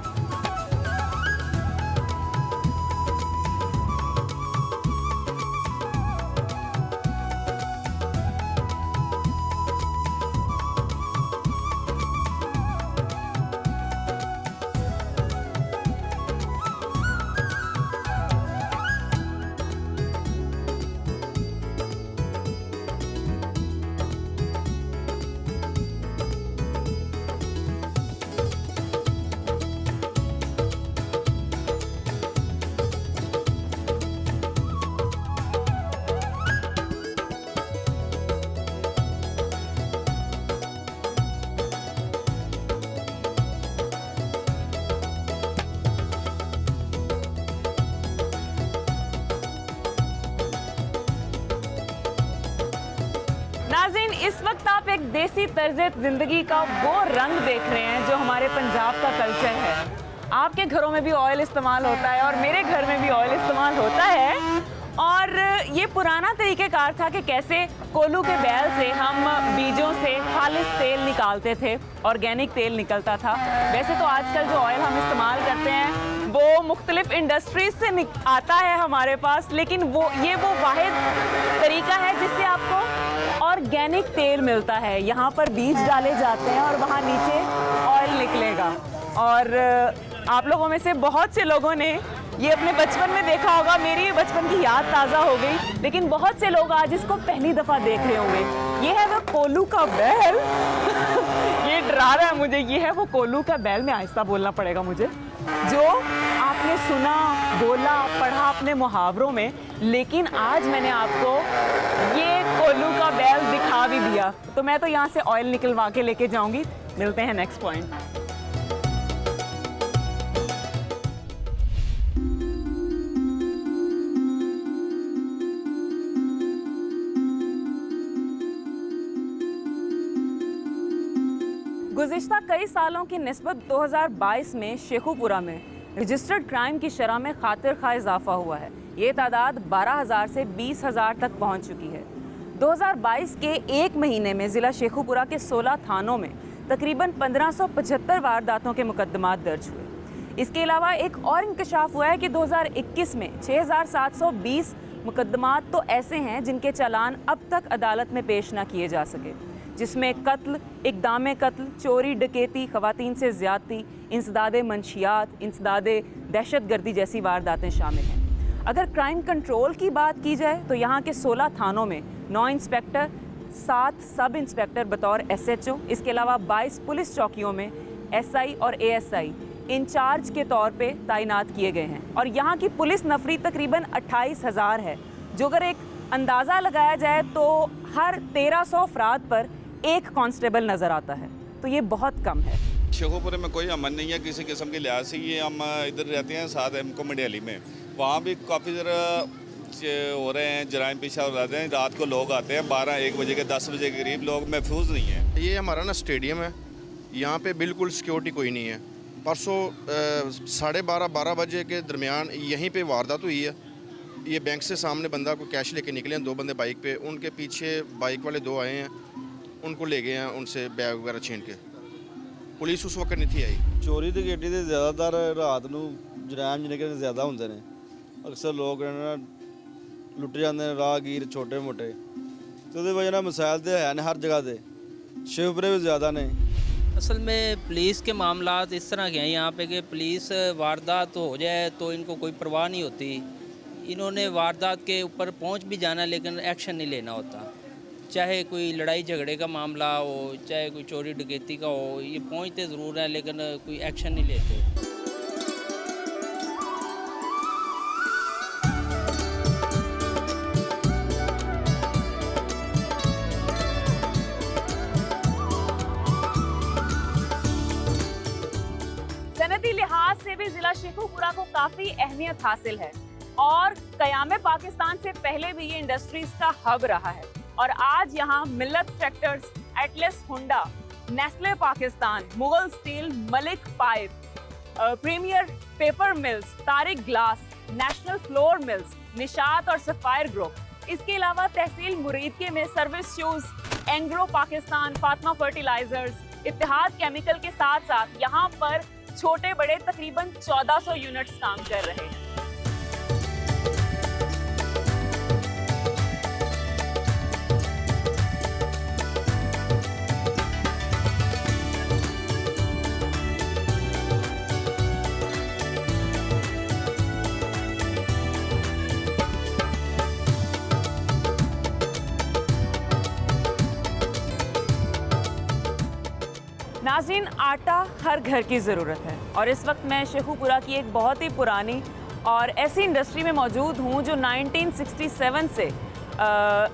नाज़रीन, इस वक्त आप एक देसी तर्ज़े ज़िंदगी का वो रंग देख रहे हैं जो हमारे पंजाब का कल्चर है। आपके घरों में भी ऑयल इस्तेमाल होता है और मेरे घर में भी ऑयल इस्तेमाल होता है, और ये पुराना तरीक़ेकार था कि कैसे कोलू के बैल से हम बीजों से खालिस तेल निकालते थे, ऑर्गेनिक तेल निकलता था। वैसे तो आजकल जो ऑयल हम इस्तेमाल करते हैं वो मुख्तलिफ इंडस्ट्रीज से आता है हमारे पास, लेकिन वो वाहिद तरीका है जिससे आपको ऑर्गेनिक तेल मिलता है। यहाँ पर बीज डाले जाते हैं और वहाँ नीचे ऑयल निकलेगा। और आप लोगों में से बहुत से लोगों ने ये अपने बचपन में देखा होगा, मेरी भी बचपन की याद ताज़ा हो गई, लेकिन बहुत से लोग आज इसको पहली दफ़ा देख रहे होंगे। ये है वो कोलू का बैल ये डरा रहा है मुझे। ये है वो कोलू का बैल, में आहिस्ता बोलना पड़ेगा मुझे, जो आपने सुना बोला पढ़ा अपने मुहावरों में, लेकिन आज मैंने आपको ये कोल्लू का बैल दिखा भी दिया, तो मैं तो यहाँ से ऑयल निकलवा के लेके जाऊंगी। मिलते हैं नेक्स्ट पॉइंट। गुज़िश्ता कई सालों की निस्बत 2022 में शेखुपुरा में रजिस्टर्ड क्राइम की शरह में खातिर खा इजाफा हुआ है। ये तादाद 12,000 से 20,000 तक पहुंच चुकी है। 2022 के एक महीने में ज़िला शेखुपुरा के 16 थानों में तकरीबन 1575 वारदातों के मुकदमात दर्ज हुए। इसके अलावा एक और इंकशाफ हुआ है कि 2021 में 6,720 मुकदमात तो ऐसे हैं जिनके चालान अब तक अदालत में पेश ना किए जा सके, जिसमें कत्ल, इक़दाम कत्ल, चोरी, डकैती, ख़वातीन से ज़्यादती, इंसदादे मंशियात, इंसदादे दहशतगर्दी जैसी वारदातें शामिल हैं। अगर क्राइम कंट्रोल की बात की जाए तो यहाँ के 16 थानों में 9 इंस्पेक्टर, 7 सब इंस्पेक्टर बतौर SHO, इसके अलावा 22 पुलिस चौकियों में SI और ASI इंचार्ज के तौर पे तैनात किए गए हैं। और यहाँ की पुलिस नफरी तकरीबन 28,000 है, जो अगर एक अंदाज़ा लगाया जाए तो हर 1300 अफराद पर एक कांस्टेबल नज़र आता है, तो ये बहुत कम है। शेखुपुरा में कोई अमन नहीं है किसी किस्म के लिहाज से। ये हम इधर रहते हैं साथ हमको मंडियाली में, वहाँ भी काफ़ी ज़रा हो रहे हैं, जराइम पेशा हो जाते हैं। रात को लोग आते हैं 12-1 बजे के 10 बजे के करीब, लोग महफूज नहीं हैं। ये हमारा ना स्टेडियम है, यहाँ पे बिल्कुल सिक्योरिटी कोई नहीं है। परसों 12:30-12 बजे के दरमियान यहीं पे वारदात हुई है। ये बैंक से सामने बंदा को कैश लेके निकले हैं, 2 बंदे बाइक पे, उनके पीछे बाइक वाले 2 आए हैं, उनको ले गए हैं, उनसे बैग वगैरह छीन के। पुलिस उस वक्त नहीं थी आई। चोरी डकैती तो ज़्यादातर रात ਨੂੰ ਜਰਾਇਮ ਜਿਹੜੇ ਕਿ ਜ਼ਿਆਦਾ ਹੁੰਦੇ ਨੇ। ਅਕਸਰ ਲੋਕ ਨਾ ਲੁੱਟ ਜਾਂਦੇ ਨੇ, ਰਾਹਗੀਰ ਛੋਟੇ ਮੋਟੇ, ਤੇ ਉਹਦੇ ਵਜ੍ਹਾ ਨਾਲ ਮਸਾਇਲ ਤੇ ਹੈ ਨੇ ਹਰ ਜਗ੍ਹਾ ਤੇ, ਸ਼ਿਵਪੁਰੇ ਵੀ ज़्यादा ने। असल में पुलिस के मामलात इस तरह के हैं यहाँ पे कि पुलिस वारदात हो जाए तो इनको कोई परवाह नहीं होती। इन्होंने वारदात के ऊपर पहुँच भी जाना लेकिन एक्शन नहीं लेना होता। चाहे कोई लड़ाई झगड़े का मामला हो, चाहे कोई चोरी डकैती का हो, ये पहुँचते ज़रूर हैं लेकिन कोई एक्शन नहीं लेते। सनती लिहाज से भी जिला शेखुपुरा को काफी अहमियत हासिल है और कयामे पाकिस्तान से पहले भी ये इंडस्ट्रीज का हब रहा है। और आज यहाँ Millat Tractors, Atlas Honda, Nestle Pakistan, Mughal Steel, Malik Pipe, Premier Paper Mills, Tariq Glass, National Flour Mills, Nishat और सफायर ग्रुप, इसके अलावा तहसील मुरीदके में Service Shoes, Engro Pakistan, Fatima Fertilisers, Ittehad Chemical के साथ साथ यहाँ पर छोटे बड़े तकरीबन 1400 यूनिट्स काम कर रहे हैं। नाज़रीन, आटा हर घर की ज़रूरत है और इस वक्त मैं शेखुपुरा की एक बहुत ही पुरानी और ऐसी इंडस्ट्री में मौजूद हूँ जो 1967 से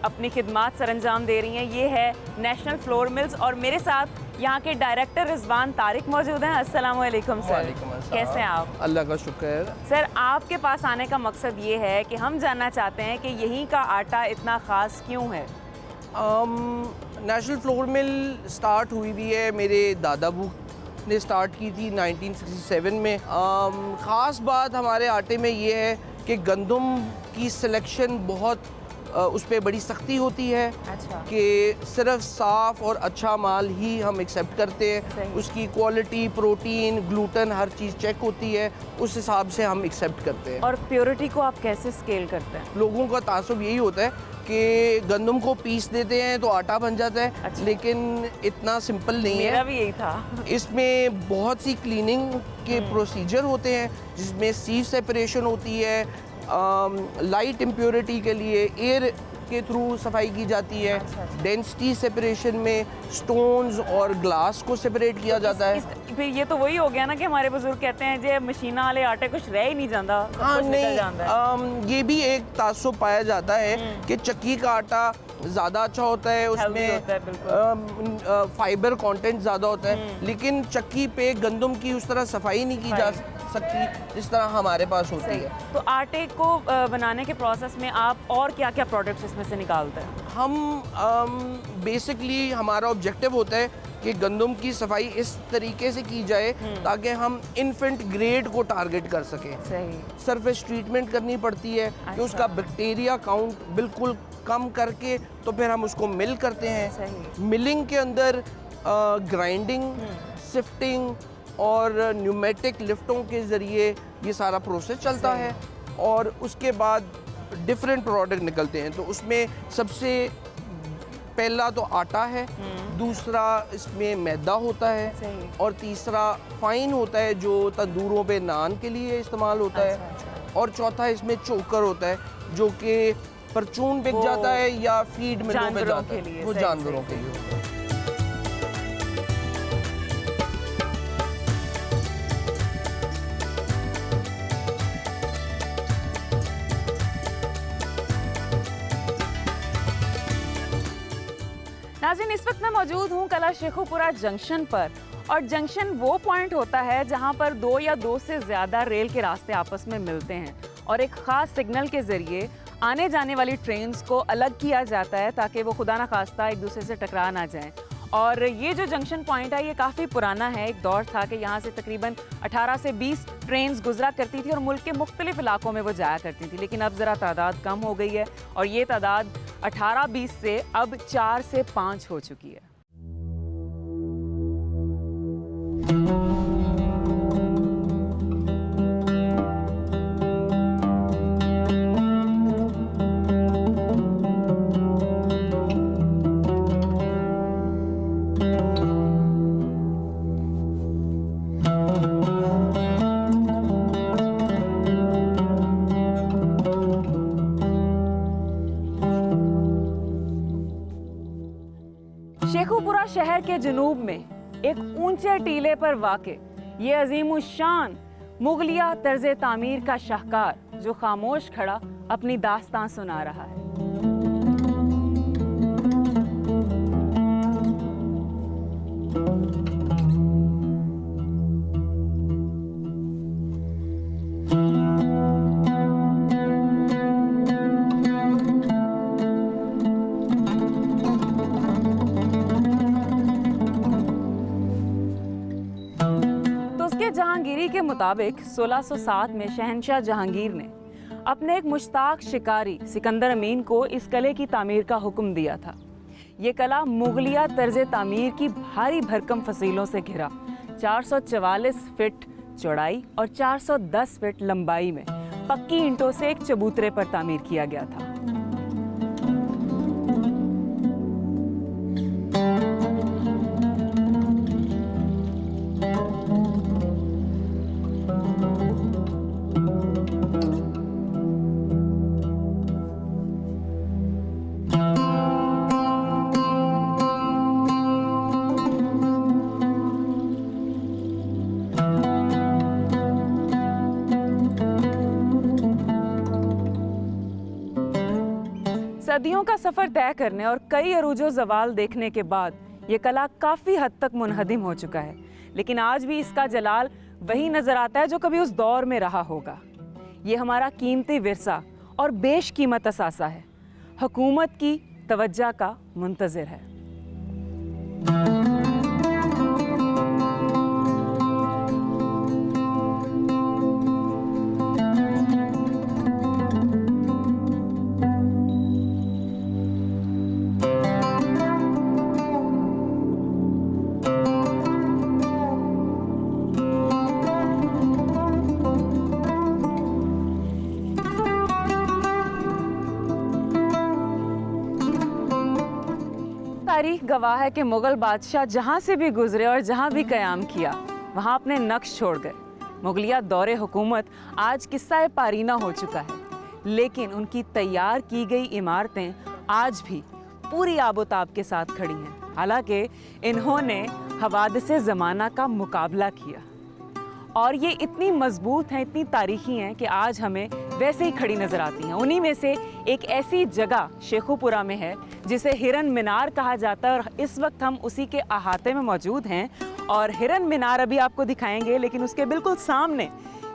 अपनी खिदमात सरअंजाम दे रही हैं। ये है नेशनल फ्लोर मिल्स और मेरे साथ यहाँ के डायरेक्टर रिजवान तारिक मौजूद हैं। अस्सलाम वालेकुम सर, कैसे हैं आप? अल्लाह का शुक्र है। सर, आपके पास आने का मकसद ये है कि हम जानना चाहते हैं कि यहीं का आटा इतना ख़ास क्यों है? नेशनल फ्लोर मिल स्टार्ट हुई भी है, मेरे दादाबू ने स्टार्ट की थी 1967 में। ख़ास बात हमारे आटे में ये है कि गंदम की सिलेक्शन बहुत उस पर बड़ी सख्ती होती है। अच्छा। कि सिर्फ साफ़ और अच्छा माल ही हम एक्सेप्ट करते हैं। उसकी क्वालिटी, प्रोटीन, ग्लूटेन, हर चीज़ चेक होती है, उस हिसाब से हम एक्सेप्ट करते हैं। और प्योरिटी को आप कैसे स्केल करते हैं? लोगों का तासुब यही होता है कि गंदम को पीस देते हैं तो आटा बन जाता है। अच्छा। लेकिन इतना सिंपल नहीं है। मेरा भी यही था। इसमें बहुत सी क्लीनिंग के प्रोसीजर होते हैं, जिसमें सीव सेपरेशन होती है, लाइट इम्प्योरिटी के लिए एयर के थ्रू सफाई की जाती है। डेंसिटी सेपरेशन में स्टोन्स और ग्लास को सेपरेट किया जाता है। फिर ये तो वही हो गया ना कि हमारे बुजुर्ग कहते हैं जे मशीना वाले आटे कुछ रह ही नहीं जाता, सब हाँ कुछ निकल जाता है। नहीं, ये भी एक तासुब पाया जाता है कि चक्की का आटा ज़्यादा अच्छा होता है, उसमें फाइबर कंटेंट ज़्यादा होता है, लेकिन चक्की पे गंदम की उस तरह सफाई नहीं की जा सकती जिस तरह हमारे पास होती है। तो आटे को बनाने के प्रोसेस में आप और क्या क्या प्रोडक्ट्स इसमें से निकालते हैं? हम बेसिकली हमारा ऑब्जेक्टिव होता है कि गंदम की सफाई इस तरीके से की जाए ताकि हम इन्फेंट ग्रेड को टारगेट कर सकें। सही। सरफेस ट्रीटमेंट करनी पड़ती है कि उसका बैक्टीरिया काउंट बिल्कुल कम करके तो फिर हम उसको मिल करते हैं। मिलिंग के अंदर ग्राइंडिंग, सिफ्टिंग और न्यूमेटिक लिफ्टों के ज़रिए ये सारा प्रोसेस चलता है और उसके बाद डिफरेंट प्रोडक्ट निकलते हैं। तो उसमें सबसे पहला तो आटा है, दूसरा इसमें मैदा होता है और तीसरा फाइन होता है जो तंदूरों पे नान के लिए इस्तेमाल होता है और चौथा इसमें चोकर होता है जो कि परचून बिक जाता है या फीड मिलों में जाता है, वो जानवरों के लिए होता है। नाज़रीन, इस वक्त मैं मौजूद हूँ कला शेखुपुरा जंक्शन पर और जंक्शन वो पॉइंट होता है जहाँ पर दो या दो से ज़्यादा रेल के रास्ते आपस में मिलते हैं और एक ख़ास सिग्नल के ज़रिए आने जाने वाली ट्रेन्स को अलग किया जाता है ताकि वो खुदा न खास्ता एक दूसरे से टकरा ना जाएं। और ये जो जंक्शन पॉइंट है ये काफ़ी पुराना है। एक दौर था कि यहाँ से तकरीबन 18 से 20 ट्रेन्स गुजरा करती थी और मुल्क के मुख्तलिफ इलाकों में वो जाया करती थी, लेकिन अब ज़रा तादाद कम हो गई है और ये तादाद 18-20 से अब 4 से 5 हो चुकी है। शेखुपुरा शहर के जुनूब में एक ऊंचे टीले पर वाक़े ये अजीमुशान मुगलिया तर्ज तामीर का शाहकार जो खामोश खड़ा अपनी दास्तां सुना रहा है। जहांगीरी के मुताबिक 1607 में शहंशाह जहांगीर ने अपने एक मुश्ताक शिकारी सिकंदर अमीन को इस किले की तामीर का हुक्म दिया था। ये किला मुगलिया तर्ज तामीर की भारी भरकम फसीलों से घिरा 444 फीट चौड़ाई और 410 फीट लंबाई में पक्की ईंटों से एक चबूतरे पर तामीर किया गया था। सदियों का सफर तय करने और कई अरूजो ज़वाल देखने के बाद ये किला काफ़ी हद तक मुनहदिम हो चुका है, लेकिन आज भी इसका जलाल वही नज़र आता है जो कभी उस दौर में रहा होगा। ये हमारा कीमती विरसा और बेशकीमत असासा है, हुकूमत की तवज्जो का मुंतज़िर है। तारीख गवाह है कि मुगल बादशाह जहाँ से भी गुजरे और जहाँ भी क़याम किया वहाँ अपने नक्श छोड़ गए। मुगलिया दौरे हुकूमत आज किस्सा पारीना हो चुका है, लेकिन उनकी तैयार की गई इमारतें आज भी पूरी आबोताब के साथ खड़ी हैं। हालांकि इन्होंने हवादिसे ज़माना का मुकाबला किया और ये इतनी मजबूत हैं, इतनी तारीखी हैं कि आज हमें वैसे ही खड़ी नज़र आती हैं। उन्हीं में से एक ऐसी जगह शेखुपुरा में है जिसे हिरन मीनार कहा जाता है और इस वक्त हम उसी के अहाते में मौजूद हैं। और हिरन मीनार अभी आपको दिखाएंगे, लेकिन उसके बिल्कुल सामने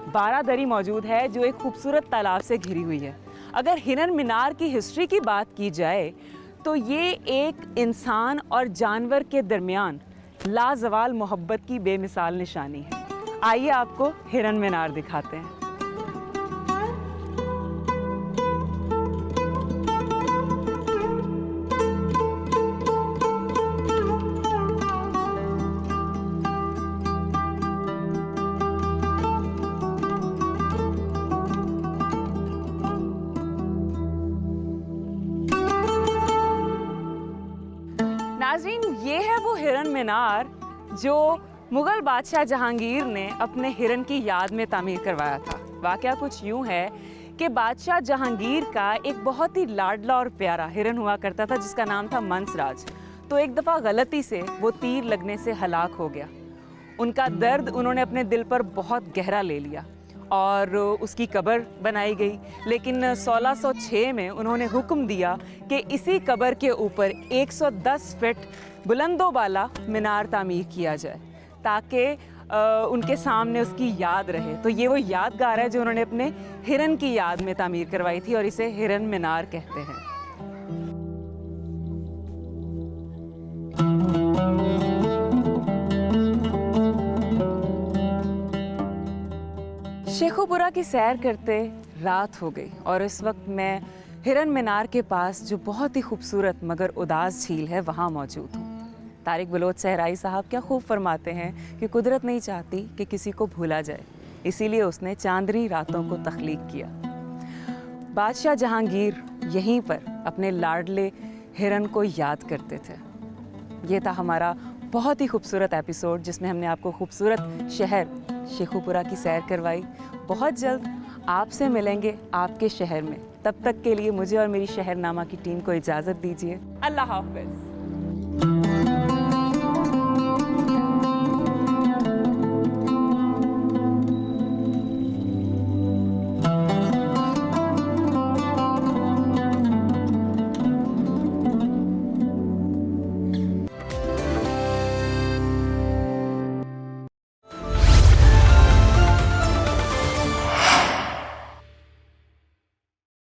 बारादरी मौजूद है जो एक खूबसूरत तालाब से घिरी हुई है। अगर हिरन मीनार की हिस्ट्री की बात की जाए तो ये एक इंसान और जानवर के दरमियान लाजवाल मोहब्बत की बेमिसाल निशानी है। आइए आपको हिरन मीनार दिखाते हैं। नाज़रीन, ये है वो हिरन मीनार जो मुग़ल बादशाह जहांगीर ने अपने हिरन की याद में तामीर करवाया था। वाक़या कुछ यूँ है कि बादशाह जहांगीर का एक बहुत ही लाडला और प्यारा हिरन हुआ करता था जिसका नाम था मंसराज। तो एक दफ़ा गलती से वो तीर लगने से हलाक हो गया। उनका दर्द उन्होंने अपने दिल पर बहुत गहरा ले लिया और उसकी कब्र बनाई गई। लेकिन 1606 में उन्होंने हुक्म दिया कि इसी कब्र के ऊपर 110 फीट बुलंदों वाला मीनार तामीर किया जाए ताकि उनके सामने उसकी याद रहे। तो ये वो यादगार है जो उन्होंने अपने हिरन की याद में तामीर करवाई थी और इसे हिरन मीनार कहते हैं। शेखुपुरा की सैर करते रात हो गई और इस वक्त मैं हिरन मीनार के पास जो बहुत ही खूबसूरत मगर उदास झील है वहाँ मौजूद हूँ। तारिक बलोच सहराई साहब क्या खूब फरमाते हैं कि कुदरत नहीं चाहती कि किसी को भूला जाए, इसीलिए उसने चांदनी रातों को तख्लीक किया। बादशाह जहांगीर यहीं पर अपने लाडले हिरन को याद करते थे। ये था हमारा बहुत ही खूबसूरत एपिसोड जिसमें हमने आपको खूबसूरत शहर शेखुपुरा की सैर करवाई। बहुत जल्द आपसे मिलेंगे आपके शहर में। तब तक के लिए मुझे और मेरी शहरनामा की टीम को इजाज़त दीजिए। अल्लाह हाफ़िज़।